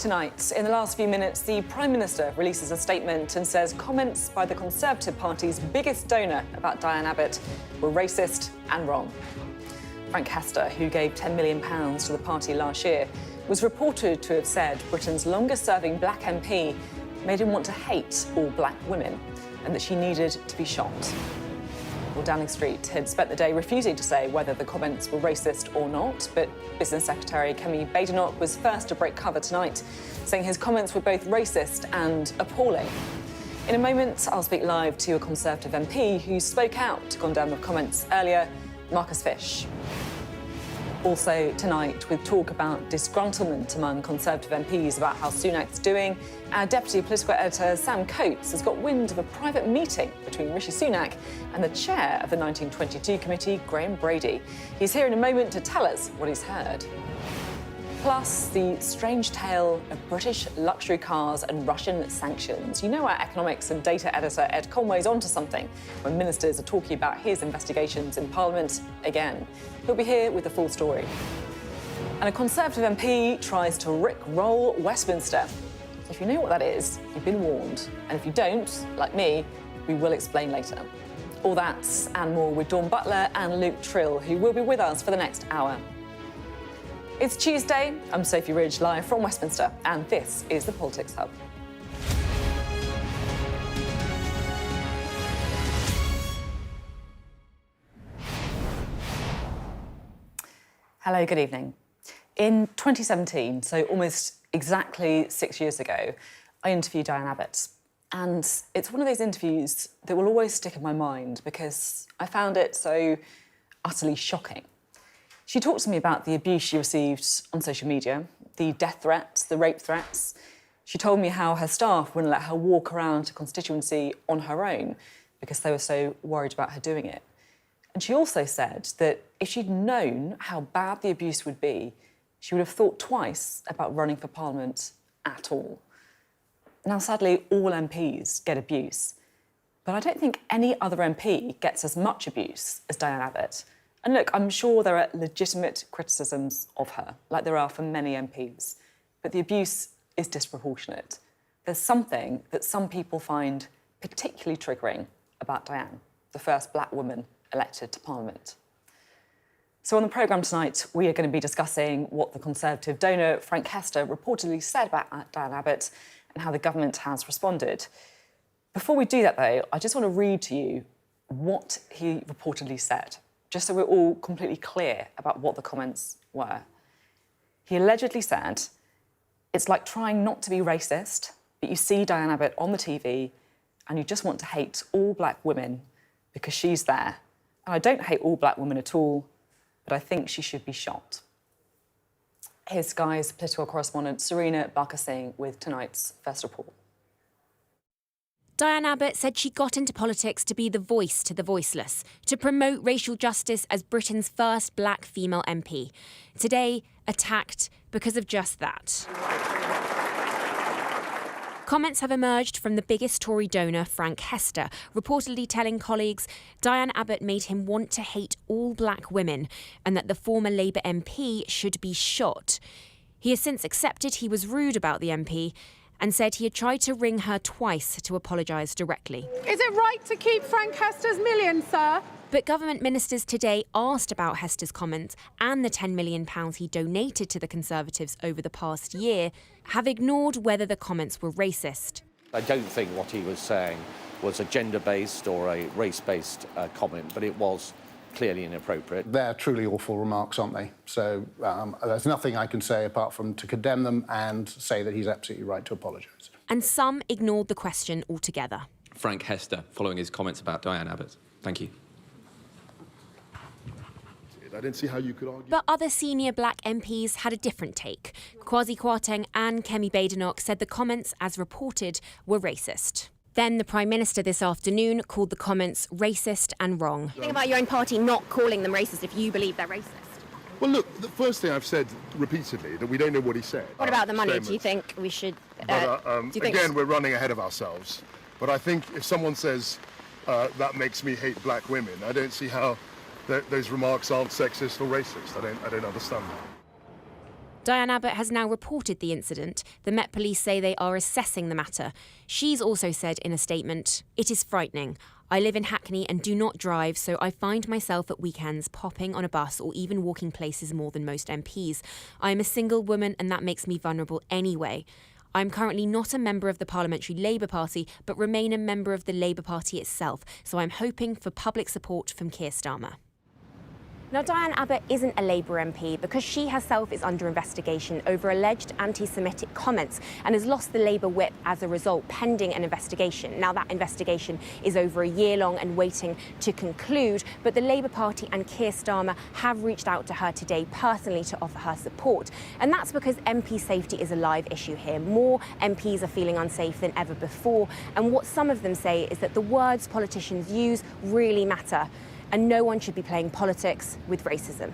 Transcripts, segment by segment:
tonight. In the last few minutes, the Prime Minister releases a statement and says comments by the Conservative Party's biggest donor about Diane Abbott were racist and wrong. Frank Hester, who gave £10 million to the party last year, was reported to have said Britain's longest-serving black MP made him want to hate all black women and that she needed to be shot. Well, Downing Street had spent the day refusing to say whether the comments were racist or not, but Business Secretary Kemi Badenoch was first to break cover tonight, saying his comments were both racist and appalling. In a moment, I'll speak live to a Conservative MP who spoke out to condemn the comments earlier, Marcus Fysh. Also tonight, with talk about disgruntlement among Conservative MPs about how Sunak's doing, our Deputy Political Editor Sam Coates has got wind of a private meeting between Rishi Sunak and the chair of the 1922 committee, Graham Brady. He's here in a moment to tell us what he's heard. Plus, the strange tale of British luxury cars and Russian sanctions. You know our economics and data editor Ed Conway's onto something when ministers are talking about his investigations in Parliament again. He'll be here with the full story. And a Conservative MP tries to rick-roll Westminster. If you know what that is, you've been warned. And if you don't, like me, we will explain later. All that and more with Dawn Butler and Luke Tryl, who will be with us for the next hour. It's Tuesday. I'm Sophy Ridge, live from Westminster, and this is the Politics Hub. Hello, good evening. In 2017, so almost exactly 6 years ago, I interviewed Diane Abbott. And it's one of those interviews that will always stick in my mind because I found it so utterly shocking. She talked to me about the abuse she received on social media, the death threats, the rape threats. She told me how her staff wouldn't let her walk around a constituency on her own because they were so worried about her doing it. And she also said that if she'd known how bad the abuse would be, she would have thought twice about running for Parliament at all. Now, sadly, all MPs get abuse, but I don't think any other MP gets as much abuse as Diane Abbott. And look, I'm sure there are legitimate criticisms of her, like there are for many MPs, but the abuse is disproportionate. There's something that some people find particularly triggering about Diane, the first black woman elected to Parliament. So on the programme tonight, we are going to be discussing what the Conservative donor Frank Hester reportedly said about Diane Abbott and how the government has responded. Before we do that, though, I just want to read to you what he reportedly said, just so we're all completely clear about what the comments were. He allegedly said, "It's like trying not to be racist, but you see Diane Abbott on the TV and you just want to hate all black women because she's there. And I don't hate all black women at all, but I think she should be shot." Here's Sky's political correspondent Serena Barker-Singh with tonight's first report. Diane Abbott said she got into politics to be the voice to the voiceless, to promote racial justice as Britain's first black female MP. Today, attacked because of just that. Comments have emerged from the biggest Tory donor, Frank Hester, reportedly telling colleagues Diane Abbott made him want to hate all black women and that the former Labour MP should be shot. He has since accepted he was rude about the MP and said he had tried to ring her twice to apologise directly. Is it right to keep Frank Hester's million, sir? But government ministers today asked about Hester's comments and the £10 million he donated to the Conservatives over the past year have ignored whether the comments were racist. I don't think what he was saying was a gender-based or a race-based comment, but it was clearly inappropriate. They're truly awful remarks, aren't they? So there's nothing I can say apart from to condemn them and say that he's absolutely right to apologise. And some ignored the question altogether. Frank Hester, following his comments about Diane Abbott. Thank you. I didn't see how you could argue. But other senior black MPs had a different take. Kwasi Kwarteng and Kemi Badenoch said the comments, as reported, were racist. Then the Prime Minister this afternoon called the comments racist and wrong. Think about your own party not calling them racist if you believe they're racist. Well, look, the first thing I've said repeatedly, that we don't know what he said. What about the money? Do you think we should... Again, we're running ahead of ourselves. But I think if someone says that makes me hate black women, I don't see how those remarks aren't sexist or racist. I don't understand that. Diane Abbott has now reported the incident. The Met Police say they are assessing the matter. She's also said in a statement, "It is frightening. I live in Hackney and do not drive, so I find myself at weekends popping on a bus or even walking places more than most MPs. I am a single woman and that makes me vulnerable anyway. I'm currently not a member of the Parliamentary Labour Party, but remain a member of the Labour Party itself, so I'm hoping for public support from Keir Starmer." Now, Diane Abbott isn't a Labour MP because she herself is under investigation over alleged anti-Semitic comments and has lost the Labour whip as a result, pending an investigation. Now, that investigation is over a year long and waiting to conclude, but the Labour Party and Keir Starmer have reached out to her today personally to offer her support. And that's because MP safety is a live issue here. More MPs are feeling unsafe than ever before, and what some of them say is that the words politicians use really matter, and no one should be playing politics with racism.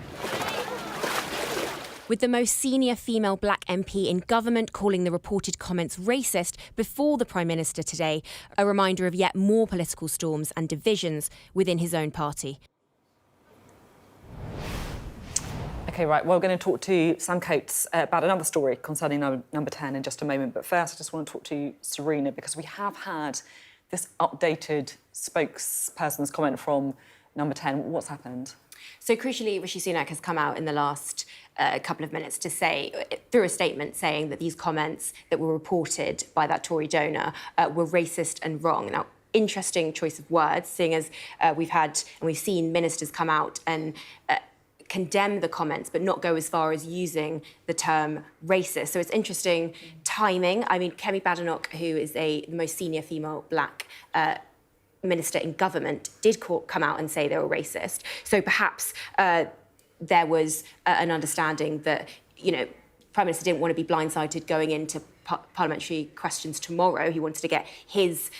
With the most senior female black MP in government calling the reported comments racist before the Prime Minister today, a reminder of yet more political storms and divisions within his own party. OK, right, well, we're going to talk to Sam Coates about another story concerning number 10 in just a moment. But first, I just want to talk to Serena, because we have had this updated spokesperson's comment from number 10. What's happened? So crucially, Rishi Sunak has come out in the last couple of minutes to say, through a statement, saying that these comments that were reported by that Tory donor were racist and wrong. Now, interesting choice of words, seeing as we've seen ministers come out and condemn the comments, but not go as far as using the term racist. So it's interesting timing. I mean, Kemi Badenoch, who is the most senior female black minister in government, did come out and say they were racist. So perhaps there was an understanding that, Prime Minister didn't want to be blindsided going into parliamentary questions tomorrow. He wanted to get his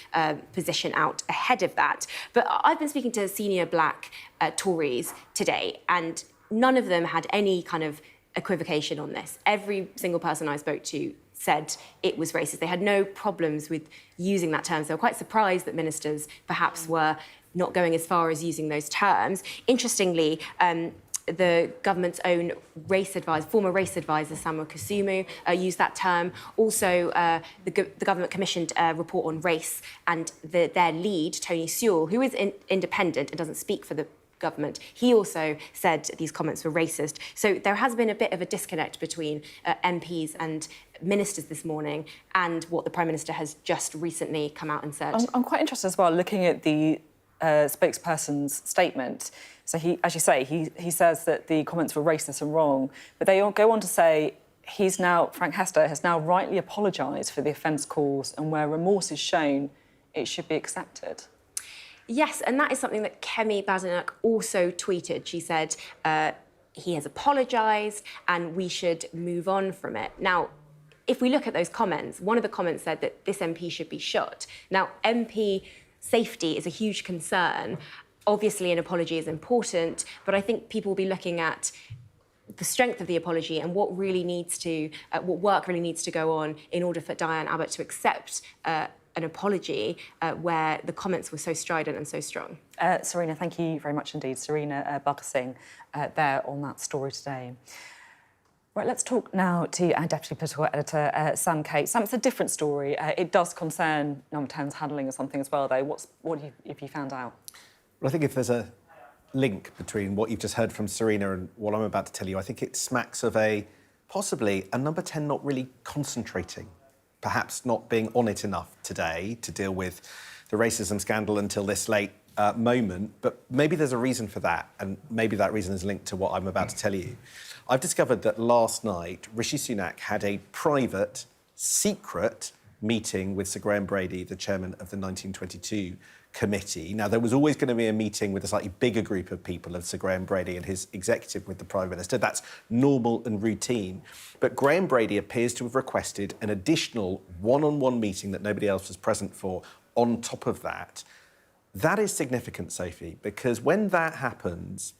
position out ahead of that. But I've been speaking to senior black Tories today, and none of them had any kind of equivocation on this. Every single person I spoke to said it was racist. They had no problems with using that term. So they were quite surprised that ministers perhaps were not going as far as using those terms. Interestingly, the government's own former race advisor, Samuel Kasumu, used that term. Also, the government commissioned a report on race, and their lead, Tony Sewell, who is independent and doesn't speak for the government, he also said these comments were racist. So there has been a bit of a disconnect between MPs and ministers this morning and what the Prime Minister has just recently come out and said. I'm quite interested as well, looking at the spokesperson's statement. So he, as you say, he says that the comments were racist and wrong, but they all go on to say Frank Hester has now rightly apologised for the offence caused, and where remorse is shown, it should be accepted. Yes, and that is something that Kemi Badenoch also tweeted. She said he has apologised and we should move on from it. Now, if we look at those comments, one of the comments said that this MP should be shot. Now, MP safety is a huge concern. Obviously, an apology is important, but I think people will be looking at the strength of the apology and what really needs to, what work really needs to go on in order for Diane Abbott to accept an apology where the comments were so strident and so strong. Serena, thank you very much indeed. Serena Bugger-Singh there on that story today. Right, let's talk now to our Deputy Political Editor, Sam Coates. Sam, it's a different story. It does concern number 10's handling of something as well, though. What have you found out? Well, I think if there's a link between what you've just heard from Serena and what I'm about to tell you, I think it smacks of possibly a number 10 not really concentrating, perhaps not being on it enough today to deal with the racism scandal until this late moment, but maybe there's a reason for that, and maybe that reason is linked to what I'm about to tell you. I've discovered that last night, Rishi Sunak had a private, secret meeting with Sir Graham Brady, the chairman of the 1922 committee. Now, there was always going to be a meeting with a slightly bigger group of people of Sir Graham Brady and his executive with the Prime Minister. That's normal and routine. But Graham Brady appears to have requested an additional one-on-one meeting that nobody else was present for on top of that. That is significant, Sophie, because when that happens,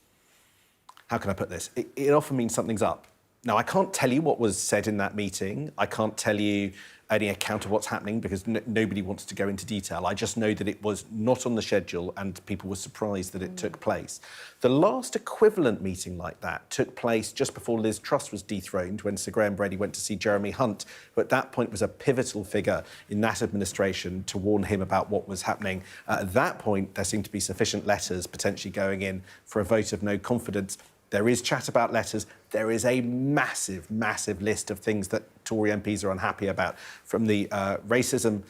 how can I put this? It often means something's up. Now, I can't tell you what was said in that meeting. I can't tell you any account of what's happening because nobody wants to go into detail. I just know that it was not on the schedule and people were surprised that it took place. The last equivalent meeting like that took place just before Liz Truss was dethroned, when Sir Graham Brady went to see Jeremy Hunt, who at that point was a pivotal figure in that administration, to warn him about what was happening. At that point, there seemed to be sufficient letters potentially going in for a vote of no confidence. There is chat about letters. There is a massive, massive list of things that Tory MPs are unhappy about, from the racism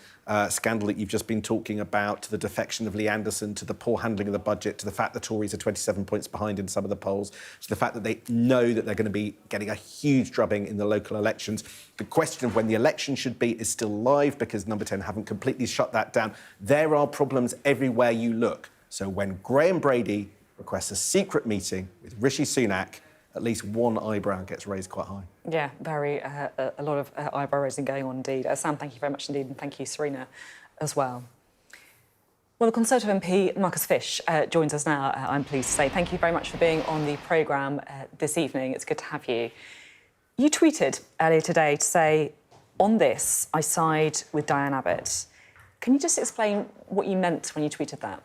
scandal that you've just been talking about, to the defection of Lee Anderson, to the poor handling of the budget, to the fact that Tories are 27 points behind in some of the polls, to the fact that they know that they're going to be getting a huge drubbing in the local elections. The question of when the election should be is still live because Number 10 haven't completely shut that down. There are problems everywhere you look. So when Graham Brady requests a secret meeting with Rishi Sunak, at least one eyebrow gets raised quite high. Yeah, a lot of eyebrow raising going on indeed. Sam, thank you very much indeed, and thank you, Serena, as well. Well, the Conservative MP, Marcus Fysh, joins us now, I'm pleased to say. Thank you very much for being on the programme this evening. It's good to have you. You tweeted earlier today to say, on this, I side with Diane Abbott. Can you just explain what you meant when you tweeted that?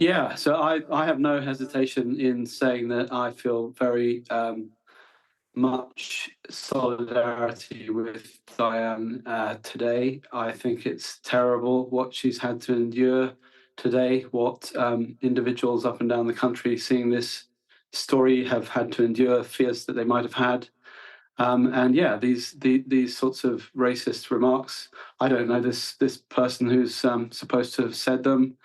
Yeah, so I have no hesitation in saying that I feel very much solidarity with Diane today. I think it's terrible what she's had to endure today, what individuals up and down the country seeing this story have had to endure, fears that they might have had. And yeah, these sorts of racist remarks, I don't know this person who's supposed to have said them.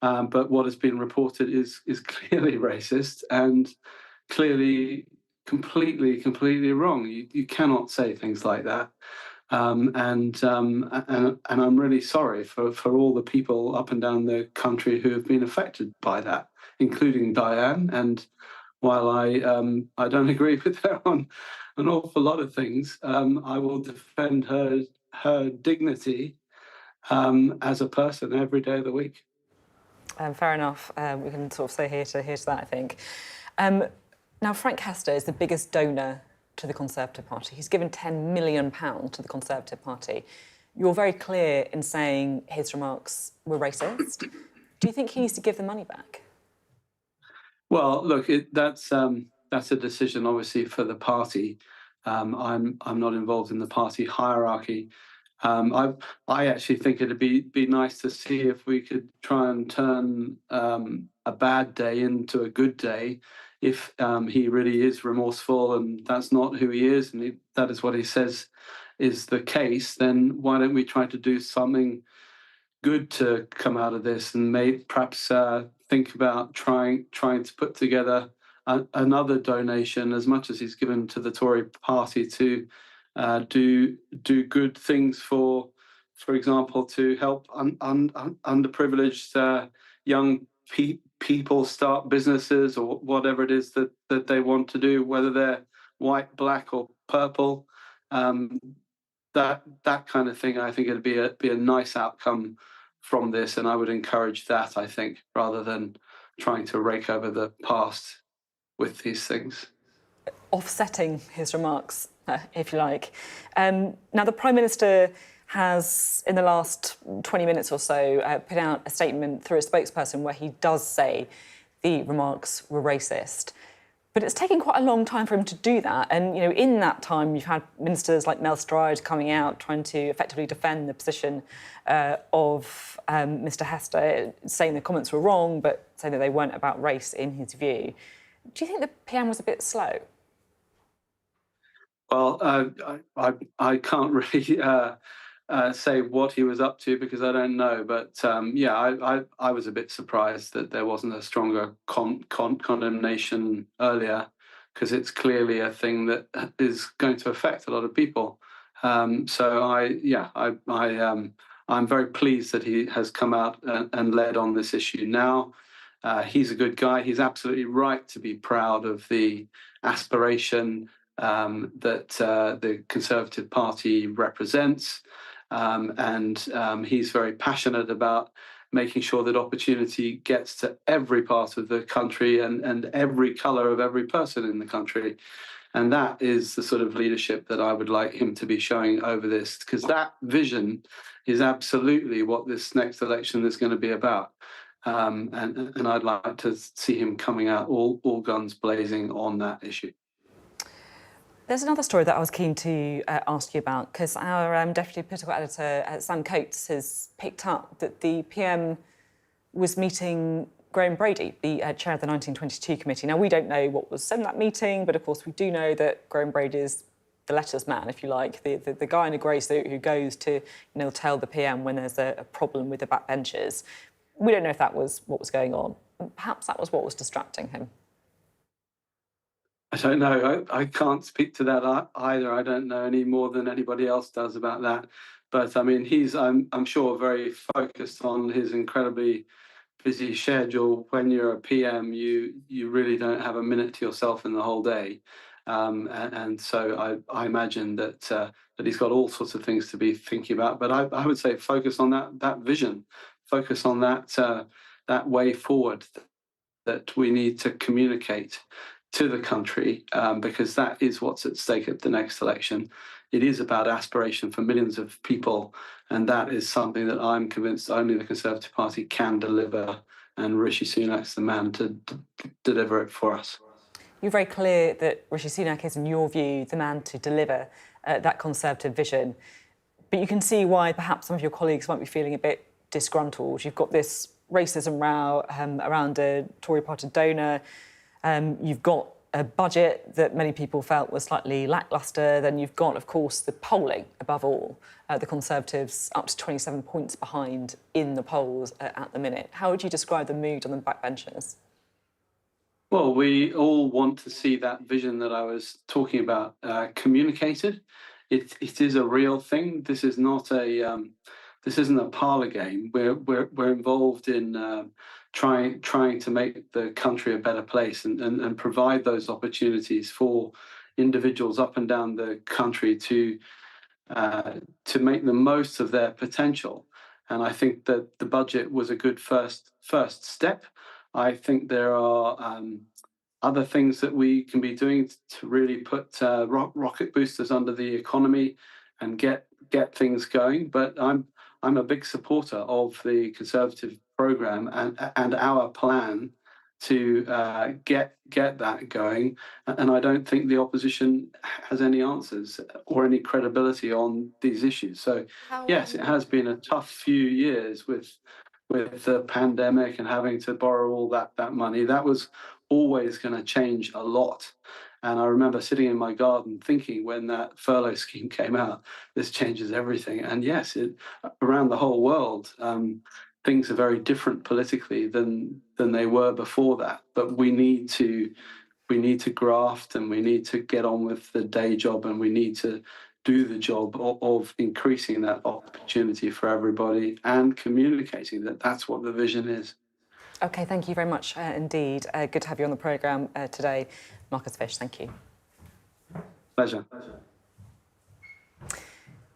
But what has been reported is clearly racist and clearly completely wrong. You cannot say things like that. And I'm really sorry for all the people up and down the country who have been affected by that, including Diane. And while I don't agree with her on an awful lot of things, I will defend her dignity as a person every day of the week. Fair enough. We can sort of say here to that, I think. Now, Frank Hester is the biggest donor to the Conservative Party. He's given £10 million to the Conservative Party. You're very clear in saying his remarks were racist. Do you think he needs to give the money back? Well, look, that's a decision, obviously, for the party. I'm not involved in the party hierarchy. I actually think it'd be nice to see if we could try and turn a bad day into a good day. If he really is remorseful and that's not who he is, and that is what he says is the case, then why don't we try to do something good to come out of this, and perhaps think about trying to put together another donation, as much as he's given to the Tory party, to do good things for example, to help underprivileged young people start businesses, or whatever it is that they want to do, whether they're white, black, or purple. That kind of thing. I think it'd be a nice outcome from this, and I would encourage that, I think, rather than trying to rake over the past with these things. Offsetting his remarks, if you like. Now, the Prime Minister has, in the last 20 minutes or so, put out a statement through a spokesperson where he does say the remarks were racist. But it's taken quite a long time for him to do that. And, you know, in that time, you've had ministers like Mel Stride coming out trying to effectively defend the position of Mr Hester, saying the comments were wrong, but saying that they weren't about race in his view. Do you think the PM was a bit slow? Well, I can't really say what he was up to because I don't know. But yeah, I was a bit surprised that there wasn't a stronger condemnation earlier, because it's clearly a thing that is going to affect a lot of people. So I'm very pleased that he has come out and led on this issue now. He's a good guy. He's absolutely right to be proud of the aspiration that the Conservative Party represents. And he's very passionate about making sure that opportunity gets to every part of the country and every colour of every person in the country. And that is the sort of leadership that I would like him to be showing over this, because that vision is absolutely what this next election is going to be about. And I'd like to see him coming out all guns blazing on that issue. There's another story that I was keen to ask you about, because our deputy political editor, Sam Coates, has picked up that the PM was meeting Graham Brady, the chair of the 1922 committee. Now, we don't know what was said in that meeting, but of course we do know that Graham Brady is the letters man, if you like, the guy in a grey suit who goes to tell the PM when there's a problem with the backbenchers. We don't know if that was what was going on. Perhaps that was what was distracting him. I don't know. I can't speak to that either. I don't know any more than anybody else does about that. But I mean, he's, I'm sure, very focused on his incredibly busy schedule. When you're a PM, you really don't have a minute to yourself in the whole day. And so I imagine that he's got all sorts of things to be thinking about. But I would say focus on that vision, focus on that way forward that we need to communicate to the country, because that is what's at stake at the next election. It is about aspiration for millions of people, and that is something that I'm convinced only the Conservative Party can deliver, and Rishi Sunak's the man to deliver it for us. You're very clear that Rishi Sunak is, in your view, the man to deliver that Conservative vision, but you can see why perhaps some of your colleagues might be feeling a bit disgruntled. You've got this racism row around a Tory party donor. You've got a budget that many people felt was slightly lacklustre. Then you've got, of course, the polling, above all. The Conservatives up to 27 points behind in the polls at the minute. How would you describe the mood on the backbenchers? Well, we all want to see that vision that I was talking about communicated. It is a real thing. This is not a this isn't a parlour game. We're involved in trying to make the country a better place and provide those opportunities for individuals up and down the country to make the most of their potential. And I think that the budget was a good first step. I think there are other things that we can be doing to really put rocket boosters under the economy and get things going. But I'm a big supporter of the Conservative programme and our plan to get that going. And I don't think the opposition has any answers or any credibility on these issues. So yes, it has been a tough few years with the pandemic and having to borrow all that money. That was always going to change a lot. And I remember sitting in my garden thinking, when that furlough scheme came out, this changes everything. And yes, around the whole world, things are very different politically than they were before that. But we need to graft, and we need to get on with the day job, and we need to do the job of increasing that opportunity for everybody and communicating that that's what the vision is. OK, thank you very much indeed. Good to have you on the programme today. Marcus Fysh, thank you. Pleasure.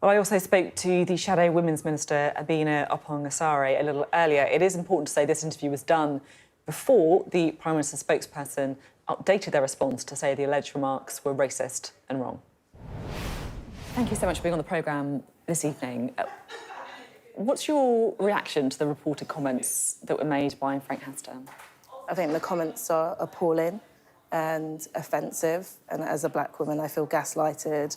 Well, I also spoke to the Shadow Women's Minister, Abena Oppong-Asare, a little earlier. It is important to say this interview was done before the Prime Minister's spokesperson updated their response to say the alleged remarks were racist and wrong. Thank you so much for being on the programme this evening. What's your reaction to the reported comments that were made by Frank Hester? I think the comments are appalling and offensive, and as a black woman I feel gaslighted,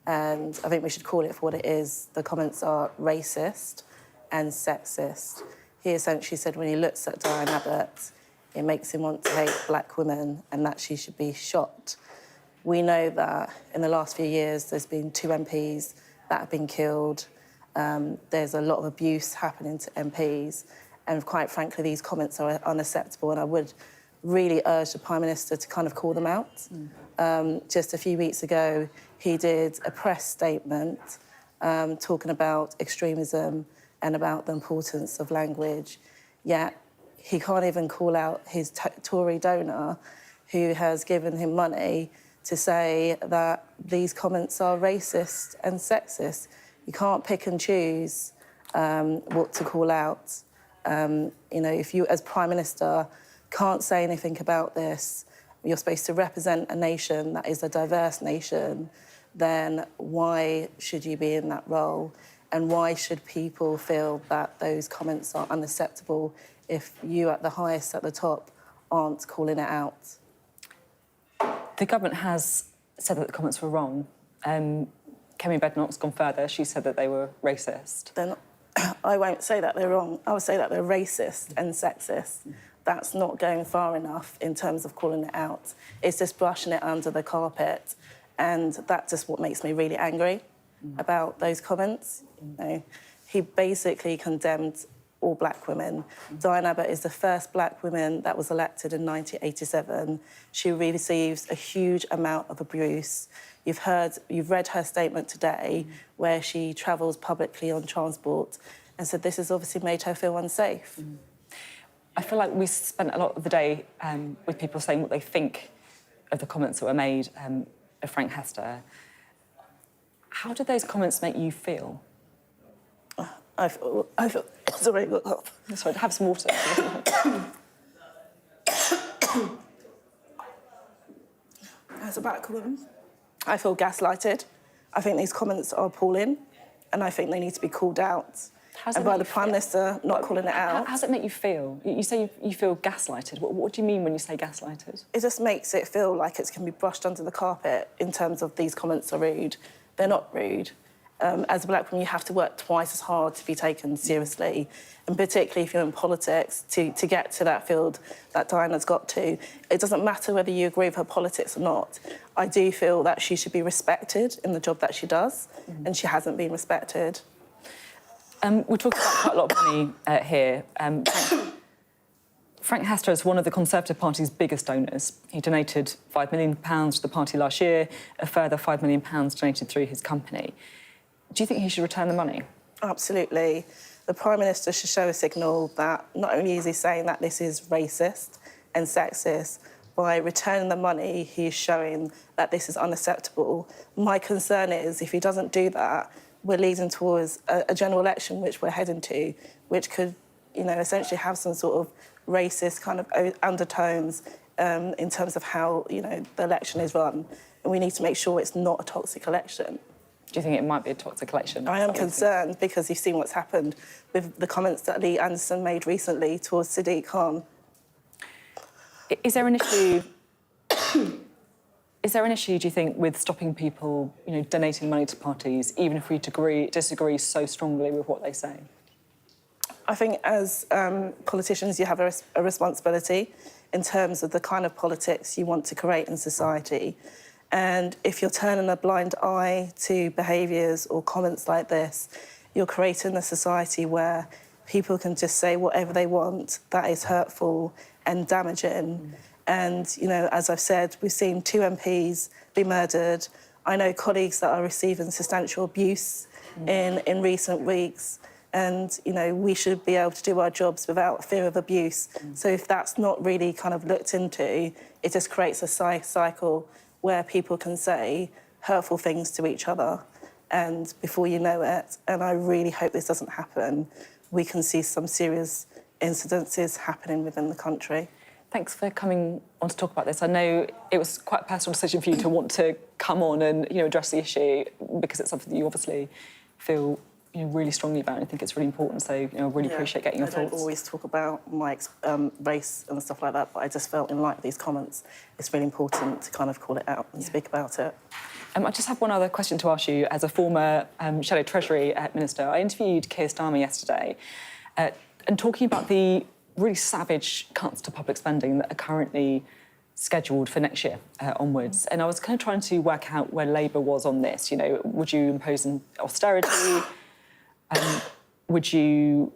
and I think we should call it for what it is. The comments are racist and sexist. He essentially said when he looks at Diane Abbott, it makes him want to hate black women and that she should be shot. We know that in the last few years there's been 2 MPs that have been killed. There's a lot of abuse happening to MPs, and quite frankly these comments are unacceptable, and I would really urge the Prime Minister to kind of call them out. Just a few weeks ago he did a press statement talking about extremism and about the importance of language, yet he can't even call out his Tory donor who has given him money to say that these comments are racist and sexist. You can't pick and choose what to call out. If you, as Prime Minister, can't say anything about this you're supposed to represent a nation that is a diverse nation, then why should you be in that role? And why should people feel that those comments are unacceptable if you at the highest, at the top, aren't calling it out? The government has said that the comments were wrong. Kemi Badenoch's gone further. She said that they were racist. They're not, I won't say that they're wrong. I would say that they're racist and sexist. That's not going far enough in terms of calling it out. It's just brushing it under the carpet. And that's just what makes me really angry about those comments. You know, he basically condemned all black women. Diane Abbott is the first black woman that was elected in 1987. She receives a huge amount of abuse. You've read her statement today where she travels publicly on transport and said this has obviously made her feel unsafe. I feel like we spent a lot of the day with people saying what they think of the comments that were made of Frank Hester. How did those comments make you feel? I feel sorry, got cough. Sorry, have some water. As a black woman, I feel gaslighted. I think these comments are appalling, and I think they need to be called out. And by the Prime Minister not calling it out. How does it make you feel? You say you feel gaslighted. What do you mean when you say gaslighted? It just makes it feel like it's going to be brushed under the carpet in terms of these comments are rude. They're not rude. As a black woman, you have to work twice as hard to be taken seriously, and particularly if you're in politics, to get to that field that Diana's got to. It doesn't matter whether you agree with her politics or not. I do feel that she should be respected in the job that she does, and she hasn't been respected. We're talking about quite a lot of money here. Frank Hester is one of the Conservative Party's biggest donors. He donated £5 million to the party last year, a further £5 million donated through his company. Do you think he should return the money? Absolutely. The Prime Minister should show a signal that not only is he saying that this is racist and sexist, by returning the money, he's showing that this is unacceptable. My concern is if he doesn't do that, we're leading towards a general election, which we're heading to, which could, you know, essentially have some sort of racist kind of undertones in terms of how, you know, the election is run. And we need to make sure it's not a toxic election. Do you think it might be a toxic election? I am concerned because you've seen what's happened with the comments that Lee Anderson made recently towards Sadiq Khan. Is there an issue? Is there an issue, do you think, with stopping people, you know, donating money to parties, even if we disagree so strongly with what they say? I think as politicians, you have a responsibility in terms of the kind of politics you want to create in society. And if you're turning a blind eye to behaviours or comments like this, you're creating a society where people can just say whatever they want that is hurtful and damaging. And, you know, as I've said, we've seen 2 MPs be murdered. I know colleagues that are receiving substantial abuse in recent weeks. And, you know, we should be able to do our jobs without fear of abuse. So if that's not really kind of looked into, it just creates a cycle where people can say hurtful things to each other. And before you know it, and I really hope this doesn't happen, we can see some serious incidences happening within the country. Thanks for coming on to talk about this. I know it was quite a personal decision for you to want to come on and, you know, address the issue because it's something that you obviously feel, you know, really strongly about and I think it's really important. So, you know, I really appreciate getting your thoughts. I don't always talk about my race and stuff like that, but I just felt in light of these comments, it's really important to kind of call it out and speak about it. I just have one other question to ask you. As a former Shadow Treasury Minister, I interviewed Keir Starmer yesterday and talking about the really savage cuts to public spending that are currently scheduled for next year onwards. And I was kind of trying to work out where Labour was on this. You know, would you impose an austerity? Would you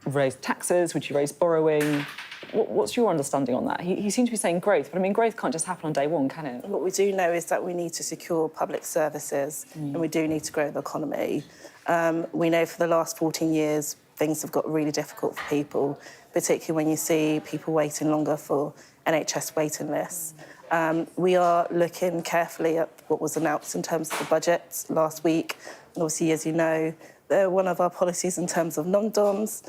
raise taxes? Would you raise borrowing? What's your understanding on that? He seems to be saying growth, but I mean, growth can't just happen on day one, can it? What we do know is that we need to secure public services and we do need to grow the economy. We know for the last 14 years, things have got really difficult for people, particularly when you see people waiting longer for NHS waiting lists. We are looking carefully at what was announced in terms of the budget last week. And obviously, as you know, one of our policies in terms of non-doms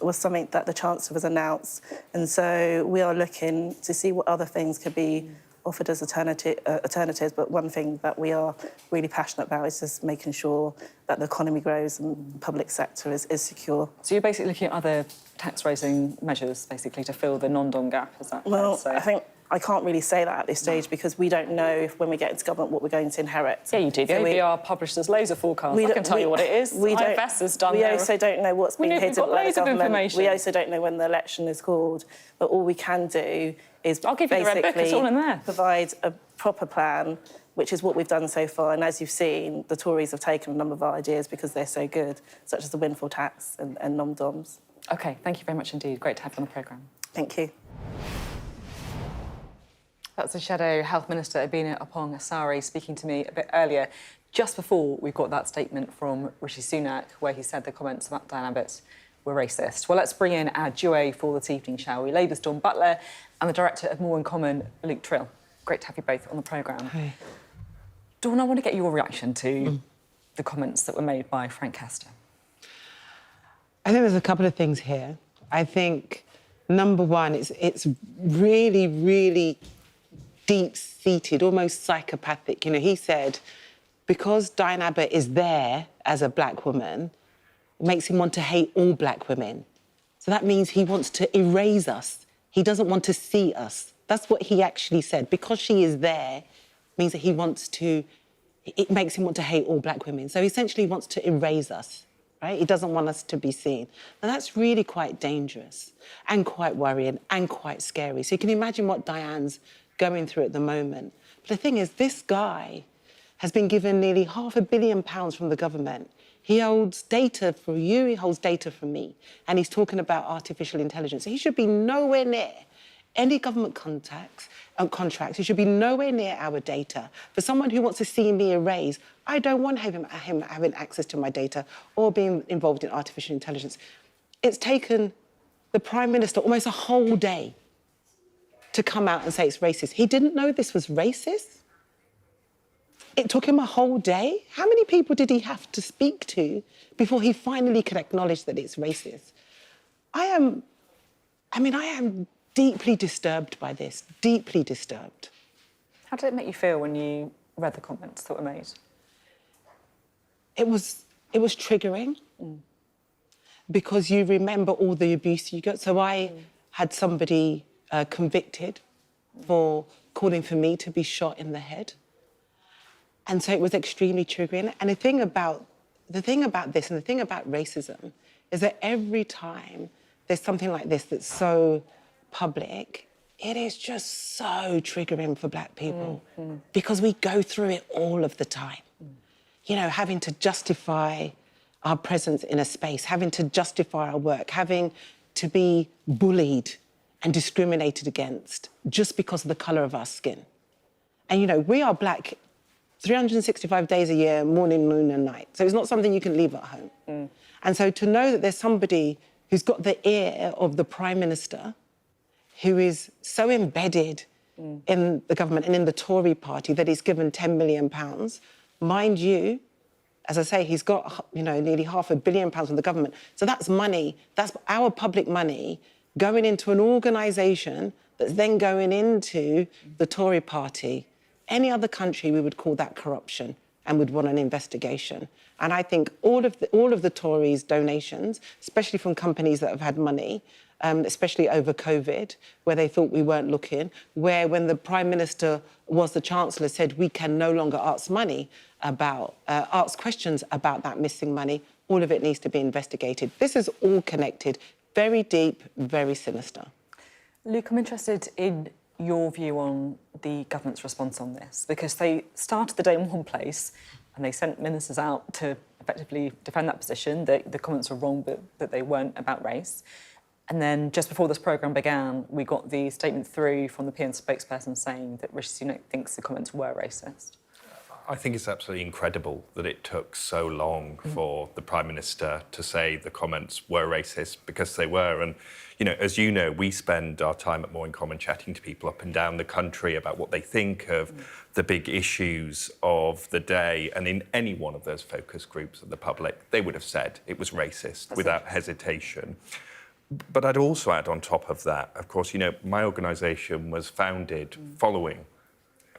was something that the Chancellor has announced. And so we are looking to see what other things could be offered as alternatives. But one thing that we are really passionate about is just making sure that the economy grows and the public sector is secure. So you're basically looking at other tax-raising measures, basically, to fill the non-dom gap, is that Well, fair to say? I think I can't really say that at this stage because we don't know if when we get into government what we're going to inherit. Yeah, you do. The So OBR publishes loads of forecasts. I can tell you what it is. IFS has done We their... also don't know what's being hidden by the government. Information. We also don't know when the election is called. But all we can do is I'll give you the red book. It's all in there. Provide a proper plan, which is what we've done so far. And as you've seen, the Tories have taken a number of our ideas because they're so good, such as the windfall tax and non-doms. OK, thank you very much indeed. Great to have you on the programme. Thank you. That's the Shadow Health Minister, Abena Oppong-Asare, speaking to me a bit earlier, just before we got that statement from Rishi Sunak, where he said the comments about Diane Abbott were racist. Well, let's bring in our duo for this evening, shall we? Labour's Dawn Butler and the Director of More in Common, Luke Tryl. Great to have you both on the programme. Hi. Dawn, I want to get your reaction to the comments that were made by Frank Hester. I think there's a couple of things here. I think, number one, it's really, really deep-seated, almost psychopathic. You know, he said, because Diane Abbott is there as a black woman, it makes him want to hate all black women. So that means he wants to erase us. He doesn't want to see us. That's what he actually said. Because she is there, means that he wants to, it makes him want to hate all black women. So essentially he wants to erase us, right? He doesn't want us to be seen. Now that's really quite dangerous and quite worrying and quite scary. So you can imagine what Diane's going through at the moment. But the thing is, this guy has been given nearly £500 million from the government. He holds data for you, he holds data for me, and he's talking about artificial intelligence. He should be nowhere near any government contracts. He should be nowhere near our data. For someone who wants to see me erased, I don't want him having access to my data or being involved in artificial intelligence. It's taken the Prime Minister almost a whole day to come out and say it's racist. He didn't know this was racist. It took him a whole day. How many people did he have to speak to before he finally could acknowledge that it's racist? I am deeply disturbed by this, deeply disturbed. How did it make you feel when you read the comments that were made? It was triggering because you remember all the abuse you got. So I had somebody convicted for calling for me to be shot in the head. And so it was extremely triggering. And the thing about this and the thing about racism is that every time there's something like this that's so public, it is just so triggering for black people because we go through it all of the time. You know, having to justify our presence in a space, having to justify our work, having to be bullied and discriminated against just because of the colour of our skin. And, you know, we are black 365 days a year, morning, noon and night. So it's not something you can leave at home. And so to know that there's somebody who's got the ear of the Prime Minister who is so embedded in the government and in the Tory party that he's given £10 million. Mind you, as I say, he's got, you know, nearly £500 million from the government. So that's money, that's our public money going into an organisation that's then going into the Tory party. Any other country, we would call that corruption and would want an investigation. And I think all of the Tories' donations, especially from companies that have had money, especially over COVID, where they thought we weren't looking, where when the Prime Minister was the Chancellor said we can no longer ask questions about that missing money, all of it needs to be investigated. This is all connected, very deep, very sinister. Luke, I'm interested in your view on the government's response on this, because they started the day in one place and they sent ministers out to effectively defend that position, that the comments were wrong, but that they weren't about race. And then just before this programme began, we got the statement through from the PN spokesperson saying that Rishi Sunak thinks the comments were racist. I think it's absolutely incredible that it took so long for the Prime Minister to say the comments were racist, because they were. And, you know, as you know, we spend our time at More in Common chatting to people up and down the country about what they think of the big issues of the day. And in any one of those focus groups of the public, they would have said it was racist without hesitation. But I'd also add on top of that, of course, you know, my organisation was founded following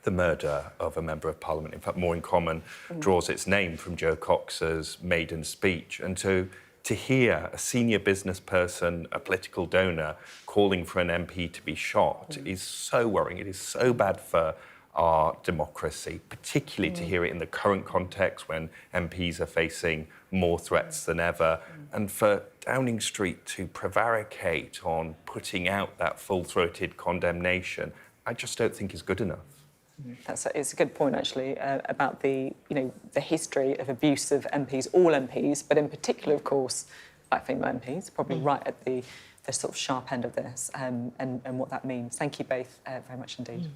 the murder of a Member of Parliament. In fact, More in Common draws its name from Joe Cox's maiden speech. And to hear a senior business person, a political donor, calling for an MP to be shot is so worrying. It is so bad for our democracy, particularly to hear it in the current context when MPs are facing more threats than ever. And for Downing Street to prevaricate on putting out that full-throated condemnation, I just don't think is good enough. It's a good point, actually, about the history of abuse of MPs, all MPs, but in particular, of course, black female MPs, probably right at the sort of sharp end of this, and what that means. Thank you both very much indeed.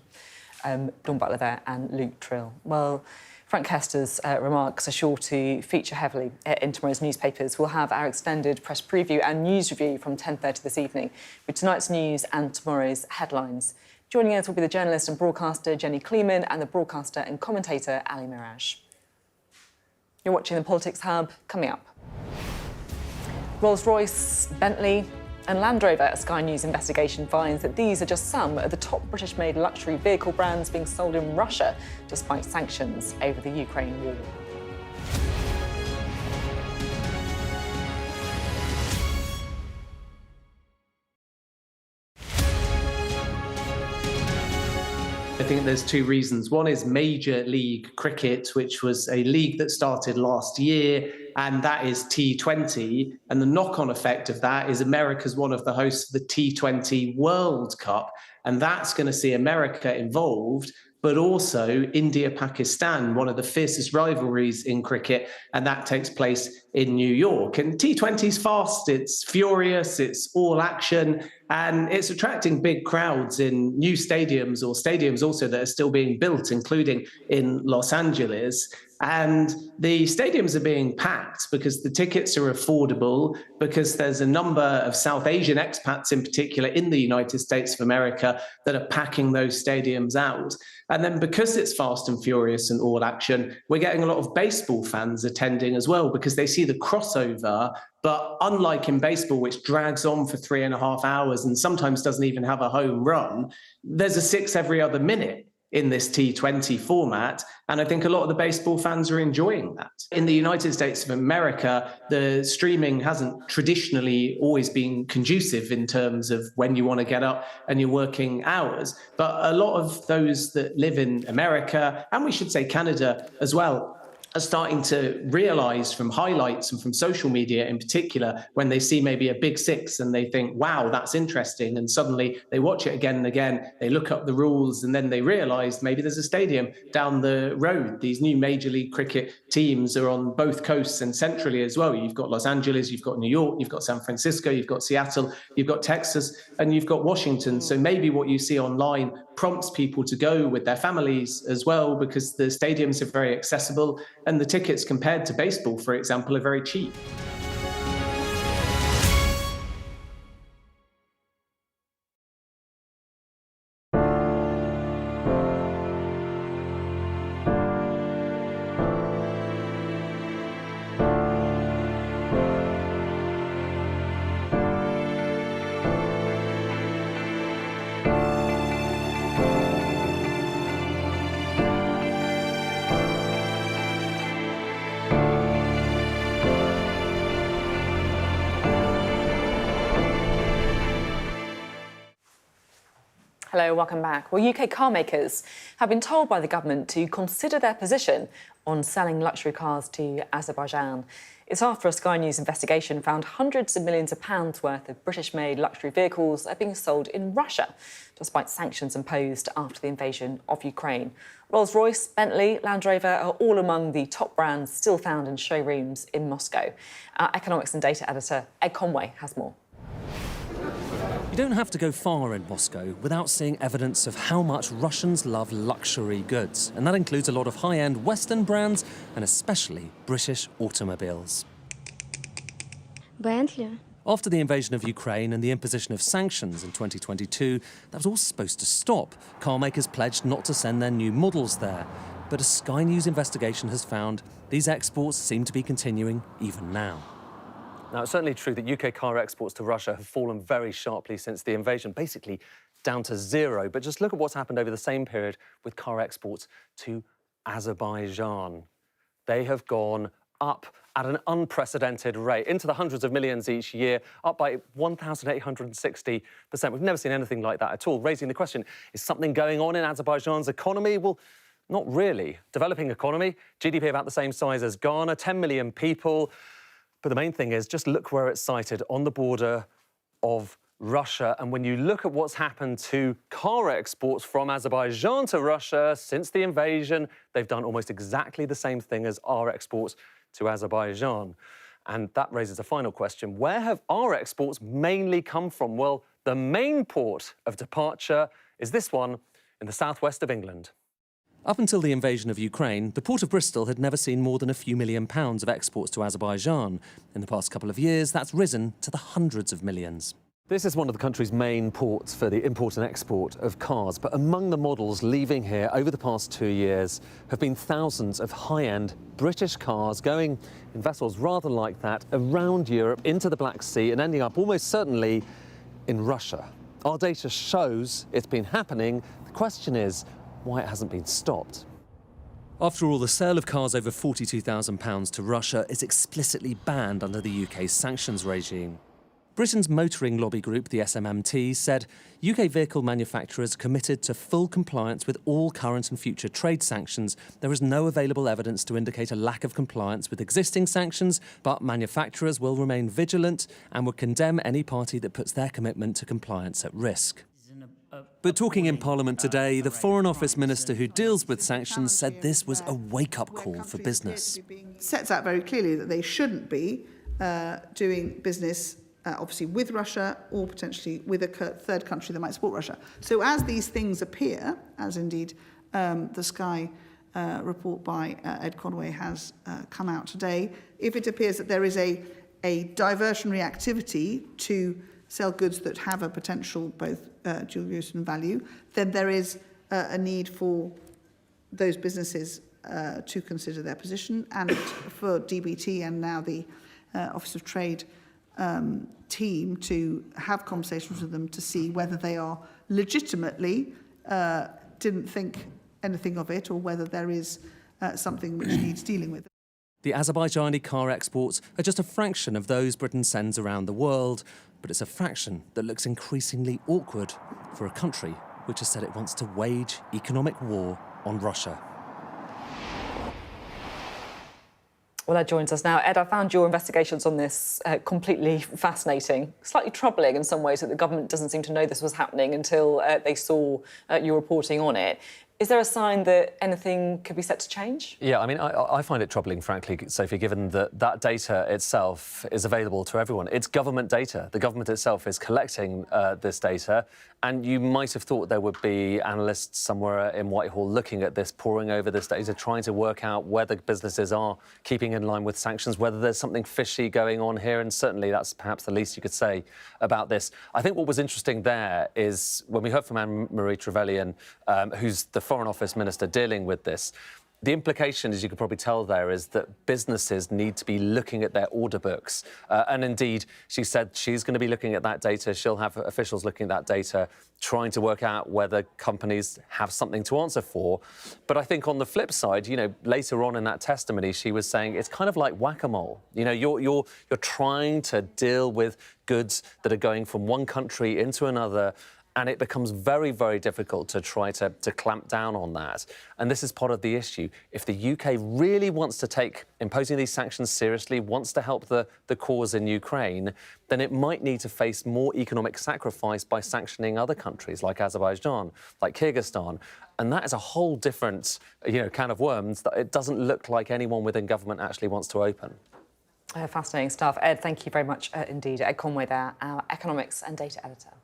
Dawn Butler there and Luke Tryl. Well, Frank Hester's remarks are sure to feature heavily in tomorrow's newspapers. We'll have our extended press preview and news review from 10:30 this evening with tonight's news and tomorrow's headlines. Joining us will be the journalist and broadcaster Jenny Kleeman and the broadcaster and commentator Ali Miraj. You're watching the Politics Hub. Coming up, Rolls-Royce, Bentley and Land Rover. A Sky News investigation finds that these are just some of the top British-made luxury vehicle brands being sold in Russia despite sanctions over the Ukraine war. I think there's two reasons. One is Major League Cricket, which was a league that started last year, and that is T20. And the knock-on effect of that is America's one of the hosts of the T20 World Cup, and that's going to see America involved, but also India-Pakistan, one of the fiercest rivalries in cricket, and that takes place in New York. And T20's fast, it's furious, it's all action, and it's attracting big crowds in new stadiums, or stadiums also that are still being built, including in Los Angeles. And the stadiums are being packed because the tickets are affordable, because there's a number of South Asian expats in particular in the United States of America that are packing those stadiums out. And then because it's fast and furious and all action, we're getting a lot of baseball fans attending as well, because they see the crossover. But unlike in baseball, which drags on for 3.5 hours and sometimes doesn't even have a home run, there's a 6 every other minute in this T20 format. And I think a lot of the baseball fans are enjoying that. In the United States of America, the streaming hasn't traditionally always been conducive in terms of when you want to get up and your working hours. But a lot of those that live in America, and we should say Canada as well, are starting to realise from highlights and from social media in particular, when they see maybe a big 6 and they think, wow, that's interesting. And suddenly they watch it again and again, they look up the rules, and then they realise maybe there's a stadium down the road. These new Major League Cricket teams are on both coasts and centrally as well. You've got Los Angeles, you've got New York, you've got San Francisco, you've got Seattle, you've got Texas, and you've got Washington. So maybe what you see online prompts people to go with their families as well, because the stadiums are very accessible and the tickets compared to baseball, for example, are very cheap. Hello, welcome back. Well, UK car makers have been told by the government to consider their position on selling luxury cars to Azerbaijan. It's after a Sky News investigation found hundreds of millions of pounds worth of British-made luxury vehicles are being sold in Russia, despite sanctions imposed after the invasion of Ukraine. Rolls-Royce, Bentley, Land Rover are all among the top brands still found in showrooms in Moscow. Our economics and data editor, Ed Conway, has more. You don't have to go far in Moscow without seeing evidence of how much Russians love luxury goods, and that includes a lot of high-end Western brands and especially British automobiles. Bentley. After the invasion of Ukraine and the imposition of sanctions in 2022, that was all supposed to stop. Car makers pledged not to send their new models there. But a Sky News investigation has found these exports seem to be continuing even now. Now, it's certainly true that UK car exports to Russia have fallen very sharply since the invasion, basically down to zero. But just look at what's happened over the same period with car exports to Azerbaijan. They have gone up at an unprecedented rate, into the hundreds of millions each year, up by 1,860%. We've never seen anything like that at all, raising the question, is something going on in Azerbaijan's economy? Well, not really. Developing economy, GDP about the same size as Ghana, 10 million people. But the main thing is, just look where it's sited, on the border of Russia. And when you look at what's happened to car exports from Azerbaijan to Russia since the invasion, they've done almost exactly the same thing as our exports to Azerbaijan. And that raises a final question. Where have our exports mainly come from? Well, the main port of departure is this one in the southwest of England. Up until the invasion of Ukraine, the port of Bristol had never seen more than a few £1 million of exports to Azerbaijan. In the past couple of years, that's risen to the hundreds of millions. This is one of the country's main ports for the import and export of cars, but among the models leaving here over the past 2 years have been thousands of high-end British cars going in vessels rather like that around Europe, into the Black Sea and ending up almost certainly in Russia. Our data shows it's been happening. The question is why it hasn't been stopped. After all, the sale of cars over £42,000 to Russia is explicitly banned under the UK's sanctions regime. Britain's motoring lobby group, the SMMT, said UK vehicle manufacturers committed to full compliance with all current and future trade sanctions. There is no available evidence to indicate a lack of compliance with existing sanctions, but manufacturers will remain vigilant and will condemn any party that puts their commitment to compliance at risk. But talking in Parliament today, the Foreign Office Minister who deals with sanctions said this was a wake-up call for business. Sets out very clearly that they shouldn't be doing business obviously with Russia or potentially with a third country that might support Russia. So as these things appear, as indeed the Sky report by Ed Conway has come out today, if it appears that there is a diversionary activity to sell goods that have a potential both dual use and value, then there is a need for those businesses to consider their position, and for DBT and now the Office of Trade team to have conversations with them to see whether they are legitimately didn't think anything of it, or whether there is something which needs dealing with. The Azerbaijani car exports are just a fraction of those Britain sends around the world, but it's a fraction that looks increasingly awkward for a country which has said it wants to wage economic war on Russia. Well, Ed joins us now. Ed, I found your investigations on this completely fascinating, slightly troubling in some ways that the government doesn't seem to know this was happening until they saw your reporting on it. Is there a sign that anything could be set to change? Yeah, I mean, I find it troubling, frankly, Sophie, given that that data itself is available to everyone. It's government data. The government itself is collecting this data, and you might have thought there would be analysts somewhere in Whitehall looking at this, poring over this data, trying to work out whether businesses are keeping in line with sanctions, whether there's something fishy going on here, and certainly that's perhaps the least you could say about this. I think what was interesting there is when we heard from Anne-Marie Trevelyan, who's the Foreign Office Minister dealing with this, the implication, as you could probably tell there, is that businesses need to be looking at their order books. And indeed, she said she's going to be looking at that data. She'll have officials looking at that data, trying to work out whether companies have something to answer for. But I think on the flip side, you know, later on in that testimony, she was saying it's kind of like whack-a-mole. You know, you're trying to deal with goods that are going from one country into another, and it becomes very, very difficult to try to clamp down on that. And this is part of the issue. If the UK really wants to take imposing these sanctions seriously, wants to help the cause in Ukraine, then it might need to face more economic sacrifice by sanctioning other countries like Azerbaijan, like Kyrgyzstan. And that is a whole different, can of worms that it doesn't look like anyone within government actually wants to open. Fascinating stuff. Ed, thank you very much indeed. Ed Conway there, our economics and data editor.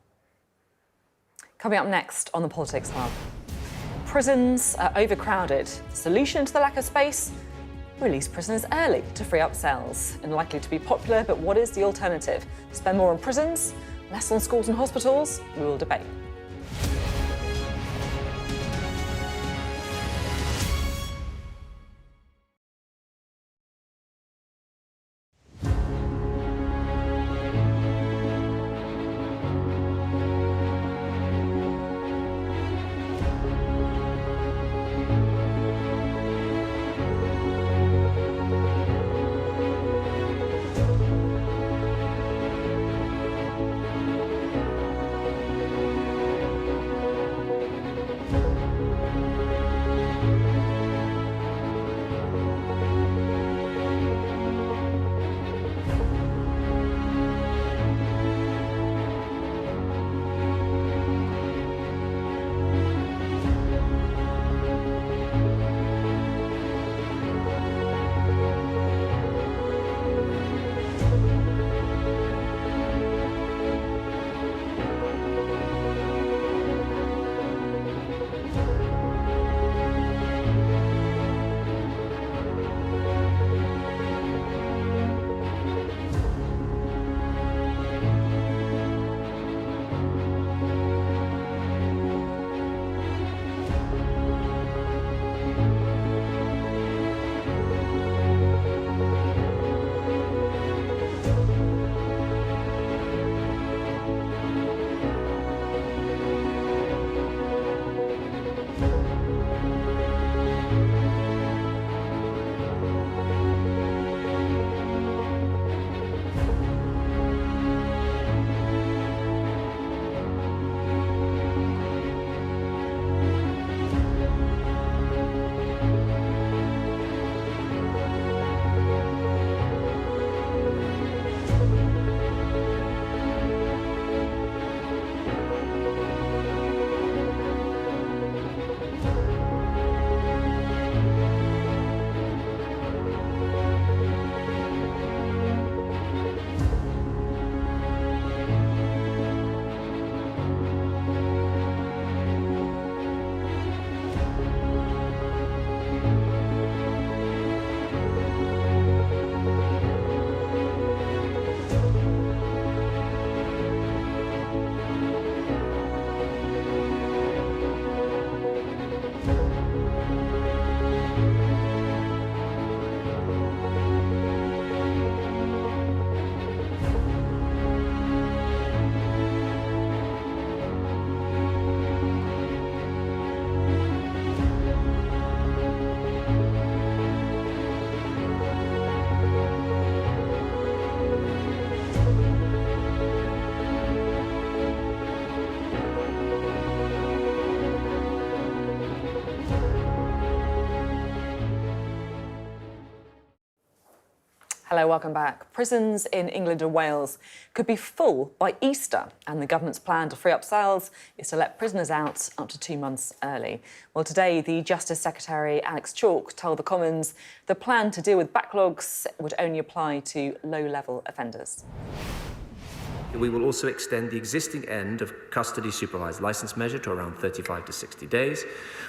Coming up next on the Politics Hub. Prisons are overcrowded. The solution to the lack of space? Release prisoners early to free up cells. Unlikely to be popular, but what is the alternative? Spend more on prisons? Less on schools and hospitals? We will debate. Hello, welcome back. Prisons in England and Wales could be full by Easter, and the government's plan to free up cells is to let prisoners out up to 2 months early. Well, today, the Justice Secretary, Alex Chalk, told the Commons the plan to deal with backlogs would only apply to low-level offenders. We will also extend the existing end of custody supervised licence measure to around 35 to 60 days.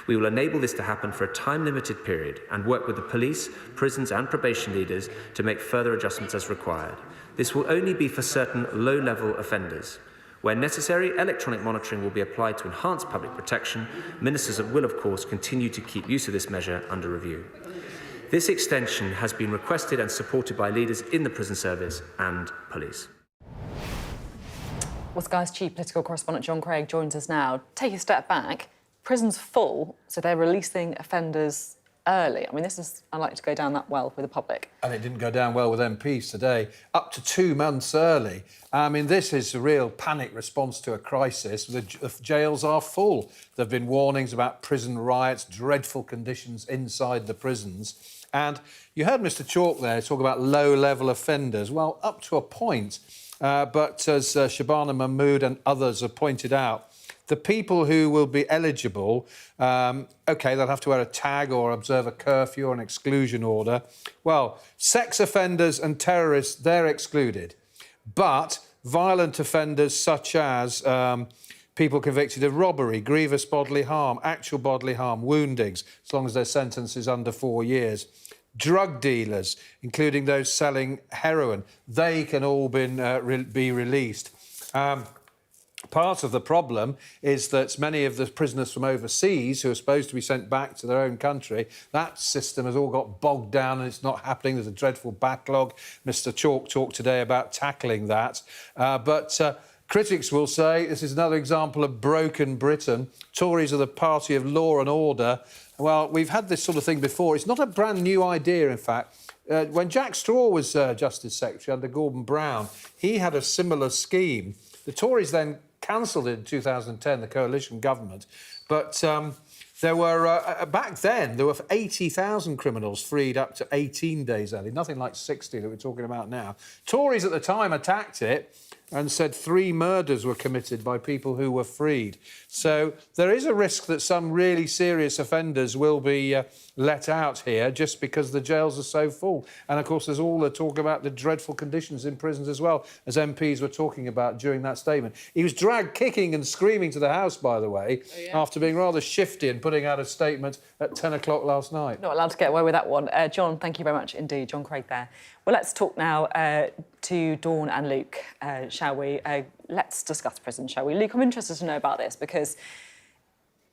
We will enable this to happen for a time-limited period and work with the police, prisons and probation leaders to make further adjustments as required. This will only be for certain low-level offenders. Where necessary, electronic monitoring will be applied to enhance public protection. Ministers will, of course, continue to keep use of this measure under review. This extension has been requested and supported by leaders in the prison service and police. Well, Sky's chief political correspondent John Craig joins us now. Take a step back. Prison's full, so they're releasing offenders early. I mean, this is unlikely to go down that well with the public. And it didn't go down well with MPs today. Up to 2 months early. I mean, this is a real panic response to a crisis. The jails are full. There have been warnings about prison riots, dreadful conditions inside the prisons. And you heard Mr Chalk there talk about low-level offenders. Well, up to a point. But as Shabana Mahmood and others have pointed out, the people who will be eligible, OK, they'll have to wear a tag or observe a curfew or an exclusion order. Well, sex offenders and terrorists, they're excluded. But violent offenders such as people convicted of robbery, grievous bodily harm, actual bodily harm, woundings, as long as their sentence is under 4 years. Drug dealers, including those selling heroin, they can all be released. Part of the problem is that many of the prisoners from overseas who are supposed to be sent back to their own country, that system has all got bogged down and it's not happening. There's a dreadful backlog. Mr Chalk talked today about tackling that. But critics will say this is another example of broken Britain. Tories are the party of law and order. Well, we've had this sort of thing before. It's not a brand new idea, in fact. When Jack Straw was Justice Secretary under Gordon Brown, he had a similar scheme. The Tories then cancelled it in 2010, the coalition government. But there were, back then, there were 80,000 criminals freed up to 18 days early, nothing like 60 that we're talking about now. Tories at the time attacked it and said 3 murders were committed by people who were freed. So there is a risk that some really serious offenders will be let out here just because the jails are so full. And, of course, there's all the talk about the dreadful conditions in prisons as well, as MPs were talking about during that statement. He was dragged kicking and screaming to the House, by the way, after being rather shifty and putting out a statement at 10 o'clock last night. Not allowed to get away with that one. John, thank you very much indeed. John Craig there. Well, let's talk now to Dawn and Luke, shall we? Let's discuss prison, shall we? Luke, I'm interested to know about this because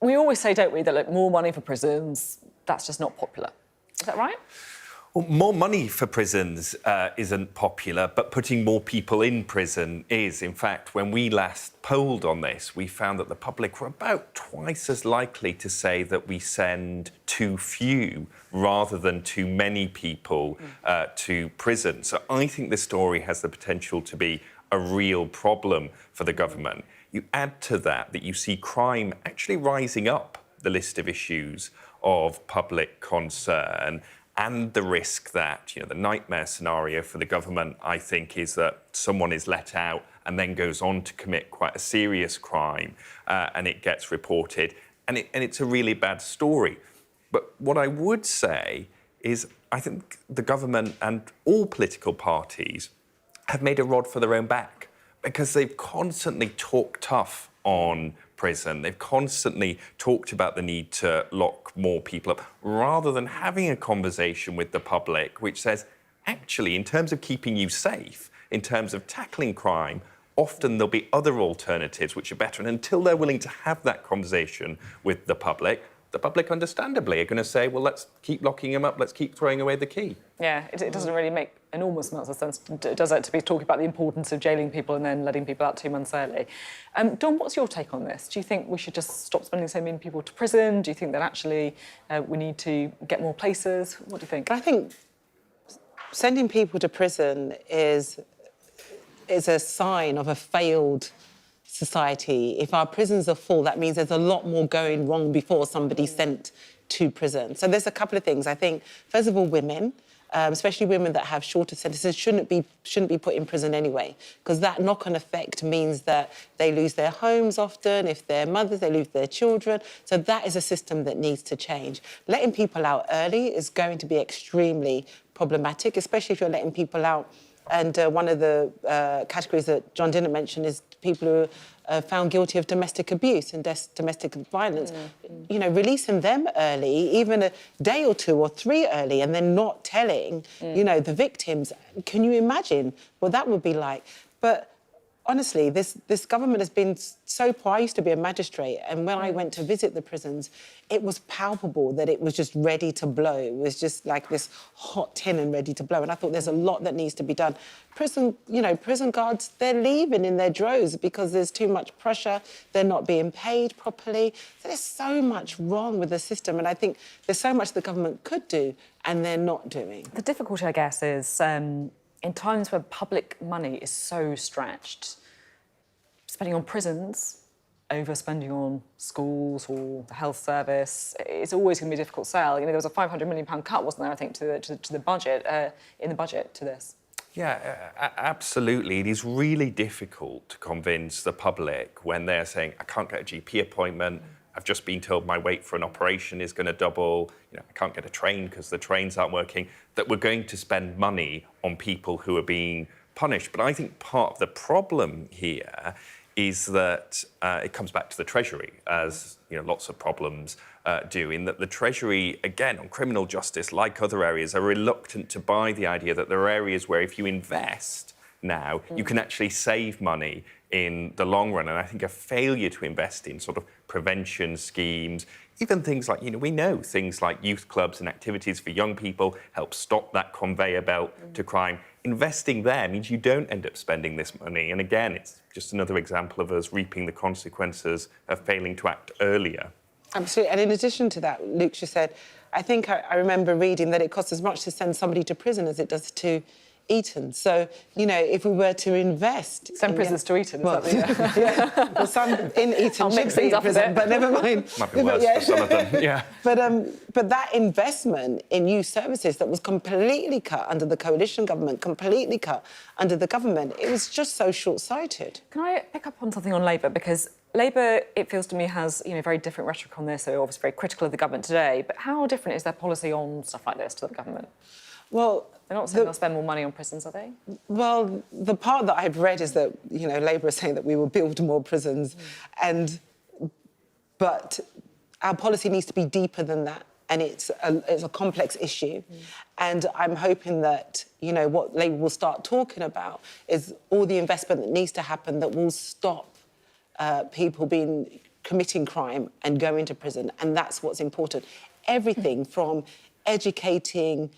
we always say, don't we, that look, more money for prisons, that's just not popular. Is that right? Well, more money for prisons isn't popular, but putting more people in prison is. In fact, when we last polled on this, we found that the public were about twice as likely to say that we send too few rather than too many people to prison. So I think this story has the potential to be a real problem for the government. You add to that you see crime actually rising up the list of issues of public concern, and the risk that, the nightmare scenario for the government, I think, is that someone is let out and then goes on to commit quite a serious crime and it gets reported. And it's a really bad story. But what I would say is I think the government and all political parties have made a rod for their own back because they've constantly talked tough on prison. They've constantly talked about the need to lock more people up rather than having a conversation with the public which says, actually, in terms of keeping you safe, in terms of tackling crime, often there'll be other alternatives which are better. And until they're willing to have that conversation with the public understandably are going to say, well, let's keep locking them up, let's keep throwing away the key. Yeah, it doesn't really make enormous amounts of sense, does it, to be talking about the importance of jailing people and then letting people out 2 months early. Don, what's your take on this? Do you think we should just stop sending so many people to prison? Do you think that actually we need to get more places? What do you think? I think sending people to prison is a sign of a failed society. If our prisons are full, that means there's a lot more going wrong before somebody's sent to prison. So there's a couple of things. I think, first of all, women, especially women that have shorter sentences, shouldn't be put in prison anyway, because that knock-on effect means that they lose their homes often. If they're mothers, they lose their children. So that is a system that needs to change. Letting people out early is going to be extremely problematic, especially if you're letting people out. And one of the categories that John didn't mention is people who are found guilty of domestic abuse and domestic violence. Releasing them early, even a day or 2 or 3 early, and then not telling, the victims. Can you imagine what that would be like? But honestly, this government has been so poor. I used to be a magistrate, and when I went to visit the prisons, it was palpable that it was just ready to blow. It was just like this hot tin and ready to blow. And I thought there's a lot that needs to be done. Prison guards, they're leaving in their droves because there's too much pressure. They're not being paid properly. So there's so much wrong with the system, and I think there's so much the government could do, and they're not doing. The difficulty, I guess, is in times where public money is so stretched, spending on prisons, overspending on schools or the health service, it's always going to be a difficult sell. There was a £500 million cut, wasn't there, I think, to the budget, in the budget to this. Yeah, absolutely. It is really difficult to convince the public when they're saying, I can't get a GP appointment, I've just been told my wait for an operation is going to double, I can't get a train because the trains aren't working, that we're going to spend money on people who are being punished. But I think part of the problem here is that it comes back to the Treasury, as lots of problems do, in that the Treasury, again, on criminal justice, like other areas, are reluctant to buy the idea that there are areas where if you invest now, you can actually save money in the long run. And I think a failure to invest in sort of prevention schemes, even things like, we know things like youth clubs and activities for young people help stop that conveyor belt to crime. Investing there means you don't end up spending this money. And again, it's just another example of us reaping the consequences of failing to act earlier. Absolutely. And in addition to that, Luke just said, I think I remember reading that it costs as much to send somebody to prison as it does to Eton. So, if we were to invest... Send prisoners to Eton, well, is that yeah. Well, some in Eton should be in prison, but never mind. Might be worse for some of them, yeah. But that investment in youth services that was completely cut under the coalition government, completely cut under the government, it was just so short-sighted. Can I pick up on something on Labour? Because Labour, it feels to me, has very different rhetoric on this. So obviously very critical of the government today. But how different is their policy on stuff like this to the government? Well, they're not saying they'll spend more money on prisons, are they? Well, the part that I've read is that Labour is saying that we will build more prisons, but our policy needs to be deeper than that, and it's a complex issue. And I'm hoping that what Labour will start talking about is all the investment that needs to happen that will stop people committing crime and going to prison, and that's what's important. Everything from educating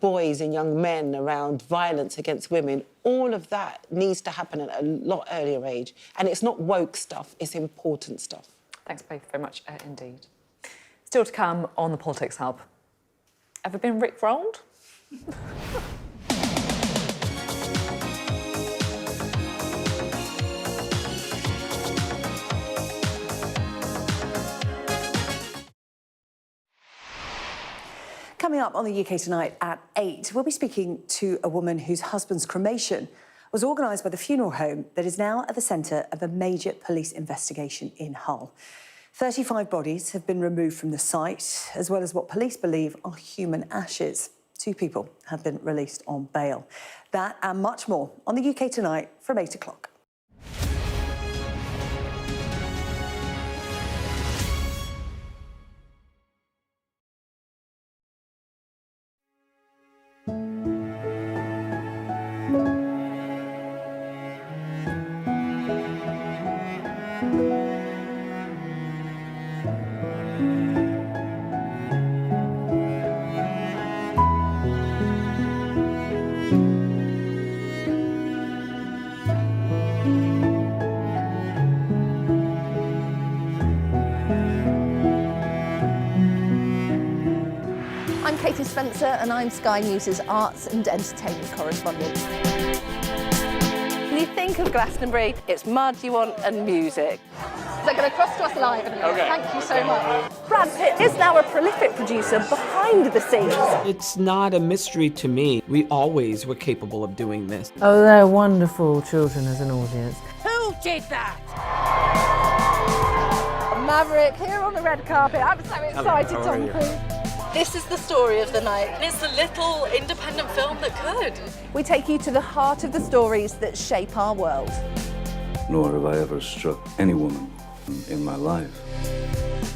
boys and young men around violence against women, all of that needs to happen at a lot earlier age. And it's not woke stuff, it's important stuff. Thanks both very much indeed. Still to come on the Politics Hub. Ever been rickrolled? Coming up on the UK Tonight at 8, we'll be speaking to a woman whose husband's cremation was organised by the funeral home that is now at the centre of a major police investigation in Hull. 35 bodies have been removed from the site, as well as what police believe are human ashes. 2 people have been released on bail. That and much more on the UK Tonight from 8 o'clock. Spencer, and I'm Sky News' arts and entertainment correspondent. When you think of Glastonbury, it's mud you want and music. They're going to cross to us live in a minute. Okay. Thank you so much. Brad Pitt is now a prolific producer behind the scenes. It's not a mystery to me. We always were capable of doing this. Oh, they're wonderful children as an audience. Who did that? Maverick here on the red carpet. I'm so excited, Tom Cruise. This is the story of the night. It's the little independent film that could. We take you to the heart of the stories that shape our world. Nor have I ever struck any woman in my life.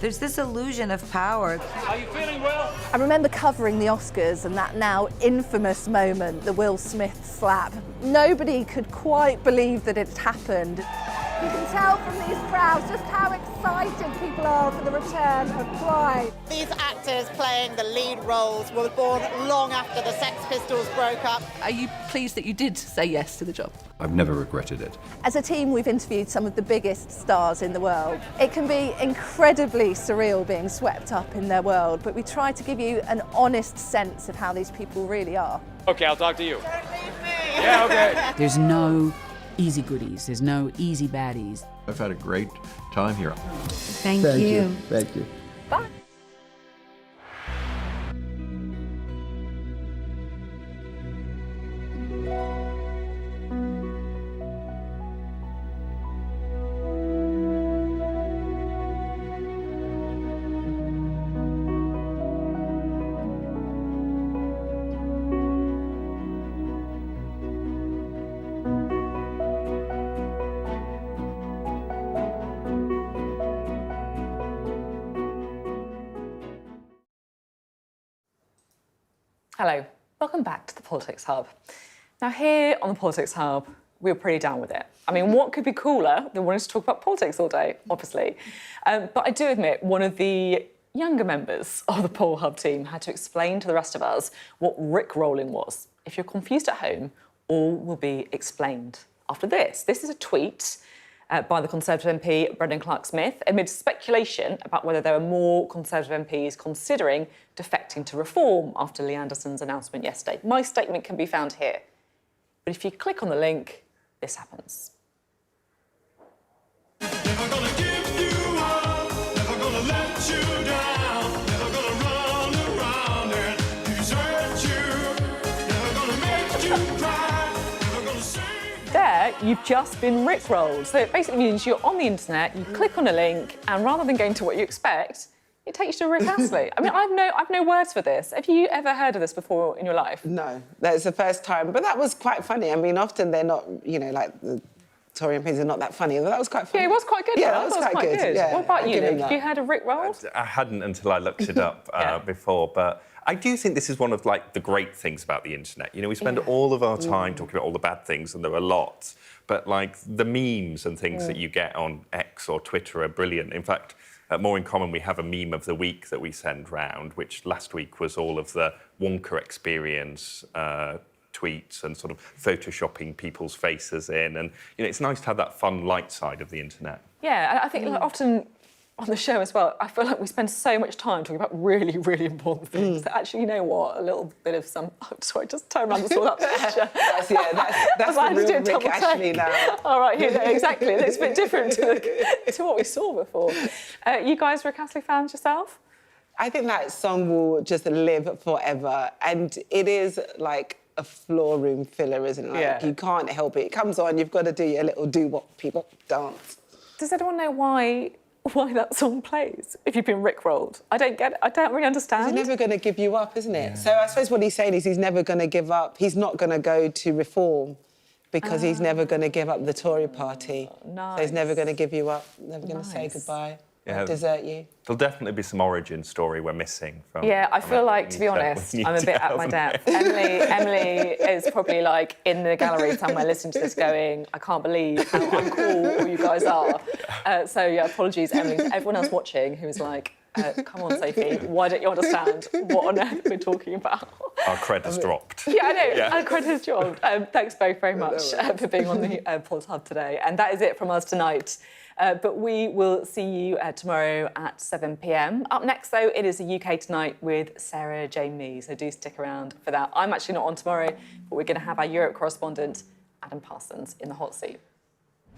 There's this illusion of power. Are you feeling well? I remember covering the Oscars and that now infamous moment, the Will Smith slap. Nobody could quite believe that it had happened. You can tell from these crowds just how excited people are for the return of Pride. These actors playing the lead roles were born long after the Sex Pistols broke up. Are you pleased that you did say yes to the job? I've never regretted it. As a team, we've interviewed some of the biggest stars in the world. It can be incredibly surreal being swept up in their world, but we try to give you an honest sense of how these people really are. Okay, I'll talk to you. Don't leave me. Yeah, okay. There's no easy goodies. There's no easy baddies. I've had a great time here. Thank you. Thank you. Bye. Hello, welcome back to the Politics Hub. Now here on the Politics Hub, we were pretty down with it. I mean, what could be cooler than wanting to talk about politics all day, obviously. But I do admit, one of the younger members of the Poll Hub team had to explain to the rest of us what rickrolling was. If you're confused at home, all will be explained after this. This is a tweet by the Conservative MP Brendan Clark-Smith amid speculation about whether there are more Conservative MPs considering defecting to Reform after Lee Anderson's announcement yesterday. My statement can be found here. But if you click on the link, this happens. Never gonna give you up, never gonna let you down, never gonna run around and desert you, never gonna make you cry, never gonna say... There, you've just been rickrolled. So it basically means you're on the internet, you click on a link, and rather than going to what you expect, it takes you to Rick Astley. I mean, I've no words for this. Have you ever heard of this before in your life? No, that's the first time. But that was quite funny. I mean, often they're not, like the Tory MPs are not that funny. But that was quite funny. Yeah, it was quite good. Yeah, that was quite good. Yeah, what about you, Luke? Have you heard of Rick Rolled? I hadn't until I looked it up before, but I do think this is one of the great things about the internet. We spend all of our time talking about all the bad things, and there are lots. But the memes and things that you get on X or Twitter are brilliant. In fact, at More in Common, we have a meme of the week that we send round, which last week was all of the Wonka experience tweets and sort of photoshopping people's faces in. And, it's nice to have that fun, light side of the internet. Yeah, I think often on the show as well, I feel like we spend so much time talking about really, really important things that actually, you know what, a little bit of some... Oh, sorry, just turn around and saw that picture. That's the real Rick Astley now. All right, exactly. It's a bit different to what we saw before. You guys Rick Astley fans yourself? I think that song will just live forever. And it is like a floor room filler, isn't it? You can't help it. It comes on, you've got to do your little do-wop people dance. Does anyone know why that song plays if you've been rickrolled? I don't get it. I don't really understand. He's never going to give you up, isn't it? Yeah. So I suppose what he's saying is he's never going to give up. He's not going to go to Reform because he's never going to give up the Tory party. Nice. So he's never going to give you up, never going to say goodbye, desert you. There'll definitely be some origin story we're missing from... Yeah, I feel like, to be honest, I'm a bit at my depth. Emily is probably in the gallery somewhere listening to this going, I can't believe how uncool all you guys are. So, apologies, Emily, to everyone else watching who is like, come on, Sophie, why don't you understand what on earth we're talking about? Our cred has dropped. Yeah, I know, our cred has dropped. Thanks both very much for being on the Politics Hub today. And that is it from us tonight. But we will see you tomorrow at 7 p.m. Up next, though, it is the UK Tonight with Sarah Jane Mee, so do stick around for that. I'm actually not on tomorrow, but we're going to have our Europe correspondent, Adam Parsons, in the hot seat.